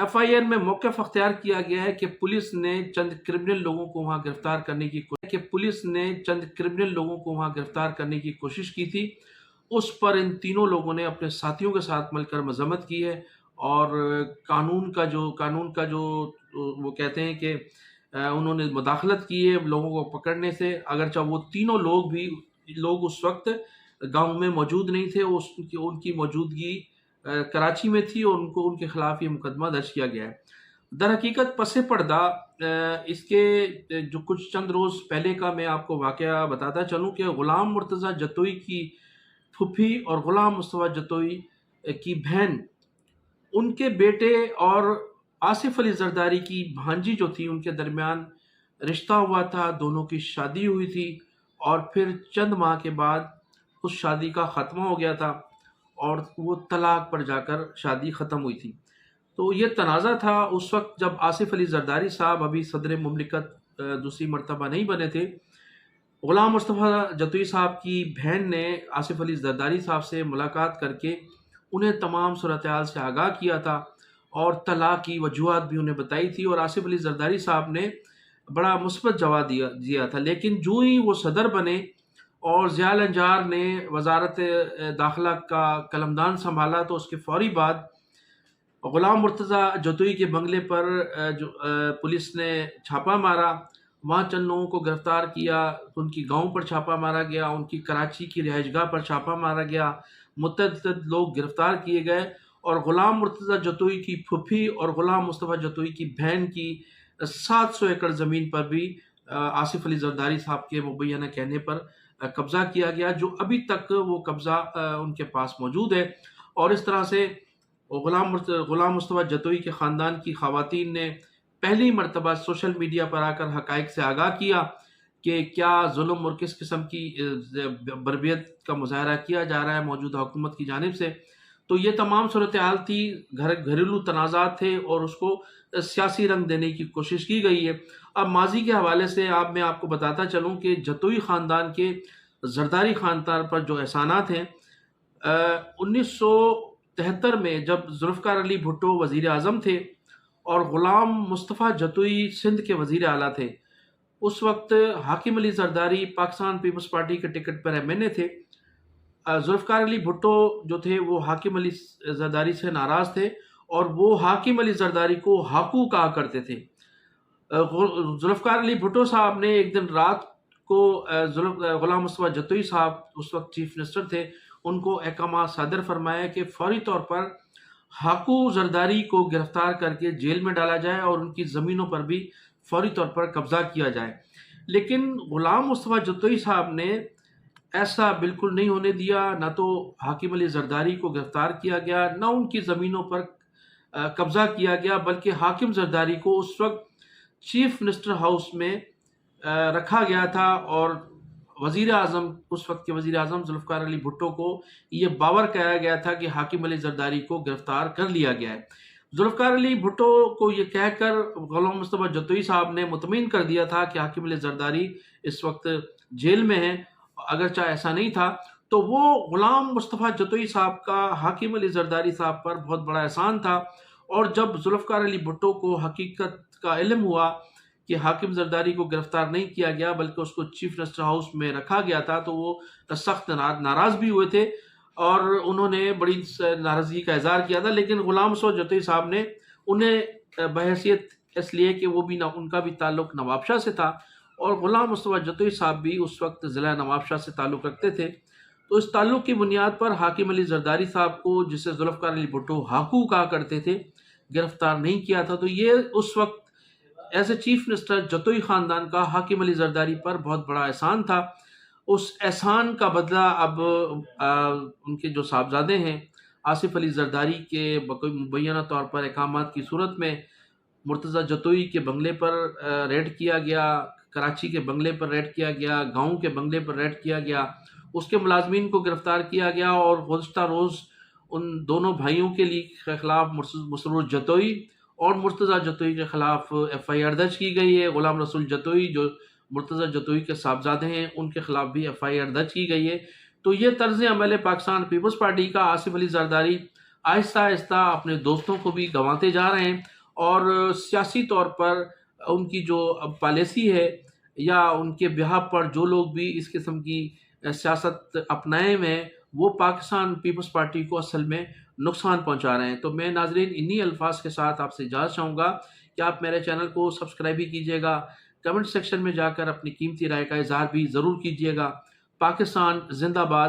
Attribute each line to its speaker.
Speaker 1: F I R میں موقف اختیار کیا گیا ہے کہ پولیس نے چند کرمنل لوگوں کو وہاں گرفتار کرنے کی کوشش کی تھی۔ اس پر ان تینوں لوگوں نے اپنے ساتھیوں کے ساتھ مل کر مذمت کی ہے، اور قانون کا جو وہ کہتے ہیں کہ انہوں نے مداخلت کی ہے لوگوں کو پکڑنے سے، اگرچہ وہ تینوں لوگ اس وقت گاؤں میں موجود نہیں تھے، ان کی موجودگی کراچی میں تھی، اور ان کے خلاف یہ مقدمہ درج کیا گیا ہے۔ در حقیقت پس پردہ اس کے جو کچھ چند روز پہلے کا میں آپ کو واقعہ بتاتا چلوں کہ غلام مرتضیٰ جتوئی کی پھوپھی اور غلام مصطفیٰ جتوئی کی بہن، ان کے بیٹے اور آصف علی زرداری کی بھانجی جو تھی، ان کے درمیان رشتہ ہوا تھا، دونوں کی شادی ہوئی تھی، اور پھر چند ماہ کے بعد اس شادی کا خاتمہ ہو گیا تھا، اور وہ طلاق پر جا کر شادی ختم ہوئی تھی۔ تو یہ تنازع تھا اس وقت جب آصف علی زرداری صاحب ابھی صدر مملکت دوسری مرتبہ نہیں بنے تھے۔ غلام مصطفیٰ جتوئی صاحب کی بہن نے آصف علی زرداری صاحب سے ملاقات کر کے انہیں تمام صورتحال سے آگاہ کیا تھا، اور طلاق کی وجوہات بھی انہیں بتائی تھی، اور آصف علی زرداری صاحب نے بڑا مثبت جواب دیا تھا۔ لیکن جو ہی وہ صدر بنے اور ضیاء الانجار نے وزارت داخلہ کا قلمدان سنبھالا، تو اس کے فوری بعد غلام مرتضیٰ جتوئی کے بنگلے پر پولیس نے چھاپا مارا، وہاں چند لوگوں کو گرفتار کیا، ان کی گاؤں پر چھاپا مارا گیا، ان کی کراچی کی رہائش گاہ پر چھاپا مارا گیا، متعدد لوگ گرفتار کیے گئے، اور غلام مرتضیٰ جتوئی کی پھوپھی اور غلام مصطفیٰ جتوئی کی بہن کی 700 ایکڑ زمین پر بھی آصف علی زرداری صاحب کے مبینہ کہنے پر قبضہ کیا گیا، جو ابھی تک وہ قبضہ ان کے پاس موجود ہے۔ اور اس طرح سے غلام مصطفیٰ جتوئی کے خاندان کی خواتین نے پہلی مرتبہ سوشل میڈیا پر آ کر حقائق سے آگاہ کیا کہ کیا ظلم اور کس قسم کی بربریت کا مظاہرہ کیا جا رہا ہے موجودہ حکومت کی جانب سے۔ تو یہ تمام صورتحال تھی، گھریلو تنازعات تھے، اور اس کو سیاسی رنگ دینے کی کوشش کی گئی ہے۔ اب ماضی کے حوالے سے میں آپ کو بتاتا چلوں کہ جتوئی خاندان کے زرداری خاندان پر جو احسانات ہیں، 1973 میں جب ذوالفقار علی بھٹو وزیر اعظم تھے اور غلام مصطفیٰ جتوئی سندھ کے وزیر اعلیٰ تھے، اس وقت حاکم علی زرداری پاکستان پیپلز پارٹی کے ٹکٹ پر ایم این اے تھے۔ ذوالفقار علی بھٹو جو تھے وہ حاکم علی زرداری سے ناراض تھے، اور وہ حاکم علی زرداری کو ہاکو کہا کرتے تھے۔ ذوالفقار علی بھٹو صاحب نے ایک دن رات کو غلام مصطفیٰ جتوئی صاحب اس وقت چیف منسٹر تھے، ان کو احکامات صادر فرمایا کہ فوری طور پر ہاکو زرداری کو گرفتار کر کے جیل میں ڈالا جائے، اور ان کی زمینوں پر بھی فوری طور پر قبضہ کیا جائے۔ لیکن غلام مصطفیٰ جتوئی صاحب نے ایسا بالکل نہیں ہونے دیا، نہ تو حاکم علی زرداری کو گرفتار کیا گیا، نہ ان کی زمینوں پر قبضہ کیا گیا، بلکہ حاکم زرداری کو اس وقت چیف منسٹر ہاؤس میں رکھا گیا تھا، اور اس وقت کے وزیر اعظم ذوالفقار علی بھٹو کو یہ باور کرایا گیا تھا کہ حاکم علی زرداری کو گرفتار کر لیا گیا ہے۔ ذوالفقار علی بھٹو کو یہ کہہ کر غلام مصطفیٰ جتوئی صاحب نے مطمئن کر دیا تھا کہ حاکم علی زرداری اس وقت جیل میں ہیں، اگرچہ ایسا نہیں تھا۔ تو وہ غلام مصطفیٰ جتوئی صاحب کا حاکم علی زرداری صاحب پر بہت بڑا احسان تھا، اور جب ذوالفقار علی بھٹو کو حقیقت کا علم ہوا کہ حاکم زرداری کو گرفتار نہیں کیا گیا بلکہ اس کو چیف منسٹر ہاؤس میں رکھا گیا تھا، تو وہ سخت ناراض بھی ہوئے تھے، اور انہوں نے بڑی ناراضگی کا اظہار کیا تھا۔ لیکن غلام مصطفیٰ جتوئی صاحب نے انہیں بحیثیت اس لیے کہ وہ بھی ان کا بھی تعلق نواب شاہ سے تھا، اور غلام مصطفیٰ جتوئی صاحب بھی اس وقت ضلع نواب شاہ سے تعلق رکھتے تھے، تو اس تعلق کی بنیاد پر حاکم علی زرداری صاحب کو، جسے ذوالفقار علی بھٹو ہاکو کہا کرتے تھے، گرفتار نہیں کیا تھا۔ تو یہ اس وقت as a chief minister Jatoi خاندان کا حاکم علی زرداری پر بہت بڑا احسان تھا۔ اس احسان کا بدلہ اب ان کے جو صاحبزادے ہیں آصف علی زرداری کے مبینہ طور پر احکامات کی صورت میں مرتضیٰ جتوئی کے بنگلے پر ریڈ کیا گیا، کراچی کے بنگلے پر ریڈ کیا گیا، گاؤں کے بنگلے پر ریڈ کیا گیا، اس کے ملازمین کو گرفتار کیا گیا، اور گزشتہ روز ان دونوں بھائیوں کے خلاف مسرور جتوئی اور مرتضیٰ جتوئی کے خلاف ایف آئی آر درج کی گئی ہے۔ غلام رسول جتوئی جو مرتضیٰ جتوئی کے صاحبزادے ہیں، ان کے خلاف بھی ایف آئی آر درج کی گئی ہے۔ تو یہ طرز عمل ہے پاکستان پیپلز پارٹی کا۔ آصف علی زرداری آہستہ آہستہ اپنے دوستوں کو بھی گنواتے جا رہے ہیں، اور سیاسی طور پر ان کی جو پالیسی ہے یا ان کے بہاف پر جو لوگ بھی اس قسم کی سیاست اپنائے ہوئے ہیں، وہ پاکستان پیپلز پارٹی کو اصل میں نقصان پہنچا رہے ہیں۔ تو میں ناظرین انہی الفاظ کے ساتھ آپ سے اجازت چاہوں گا کہ آپ میرے چینل کو سبسکرائب بھی کیجیے گا، کمنٹ سیکشن میں جا کر اپنی قیمتی رائے کا اظہار بھی ضرور کیجیے گا۔ پاکستان زندہ باد۔